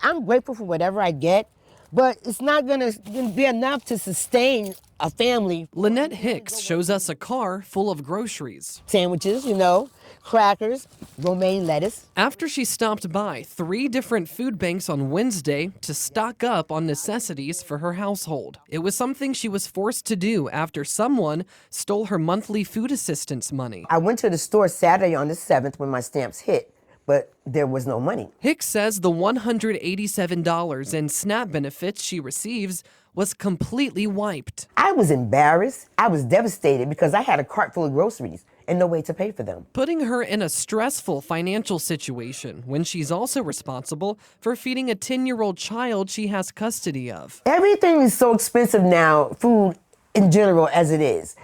I'm grateful for whatever I get, but it's not gonna be enough to sustain a family. Lynette Hicks shows us a car full of groceries. Sandwiches, crackers, romaine lettuce. After she stopped by 3 different food banks on Wednesday to stock up on necessities for her household. It was something she was forced to do after someone stole her monthly food assistance money. I went to the store Saturday on the 7th when my stamps hit, but there was no money. Hicks says the $187 in SNAP benefits she receives was completely wiped. I was embarrassed. I was devastated because I had a cart full of groceries and no way to pay for them. Putting her in a stressful financial situation when she's also responsible for feeding a 10-year-old child she has custody of. Everything is so expensive now, food in general as it is.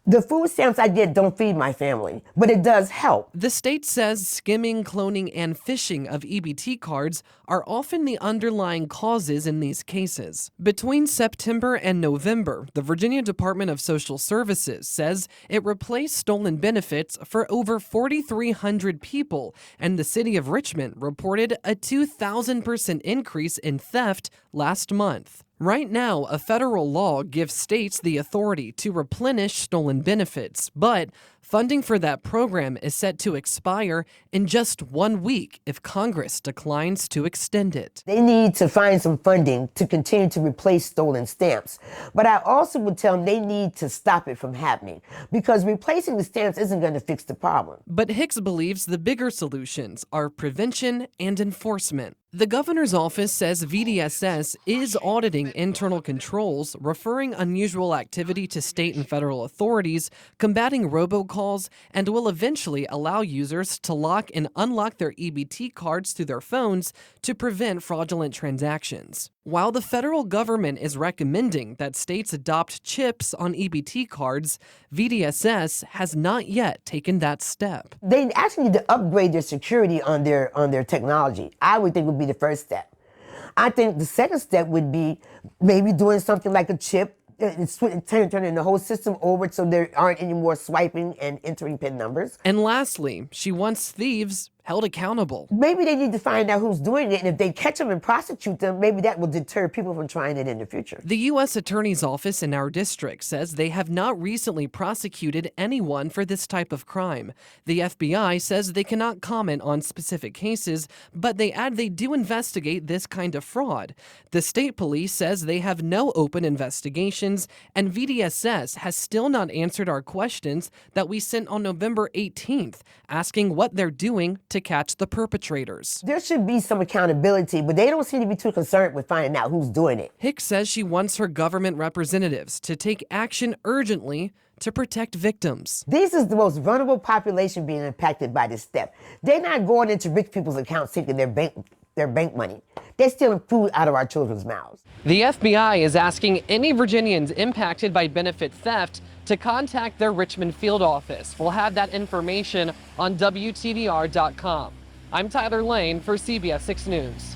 The food stamps I get don't feed my family, but it does help. The state says skimming, cloning, and phishing of EBT cards are often the underlying causes in these cases. Between September and November, the Virginia Department of Social Services says it replaced stolen benefits for over 4,300 people, and the city of Richmond reported a 2,000% increase in theft last month. Right now, a federal law gives states the authority to replenish stolen benefits, but funding for that program is set to expire in just 1 week if Congress declines to extend it. They need to find some funding to continue to replace stolen stamps. But I also would tell them they need to stop it from happening because replacing the stamps isn't going to fix the problem. But Hicks believes the bigger solutions are prevention and enforcement. The governor's office says VDSS is auditing internal controls, referring unusual activity to state and federal authorities, combating robocalls, and will eventually allow users to lock and unlock their EBT cards through their phones to prevent fraudulent transactions. While the federal government is recommending that states adopt chips on EBT cards, VDSS has not yet taken that step. They actually need to upgrade their security on their technology. I would think would be the first step. I think the second step would be maybe doing something like a chip, turning the whole system over so there aren't any more swiping and entering PIN numbers. And lastly, she wants thieves held accountable. Maybe they need to find out who's doing it, and if they catch them and prosecute them, maybe that will deter people from trying it in the future. The U.S. Attorney's Office in our district says they have not recently prosecuted anyone for this type of crime. The FBI says they cannot comment on specific cases, but they add they do investigate this kind of fraud. The state police says they have no open investigations, and VDSS has still not answered our questions that we sent on November 18th, asking what they're doing to catch the perpetrators. There should be some accountability, but they don't seem to be too concerned with finding out who's doing it. Hicks says she wants her government representatives to take action urgently to protect victims. This is the most vulnerable population being impacted by this step. They're not going into rich people's accounts taking their bank money. They're stealing food out of our children's mouths. The FBI is asking any Virginians impacted by benefit theft to contact their Richmond field office. We'll have that information on WTVR.com. I'm Tyler Lane for CBS 6 News.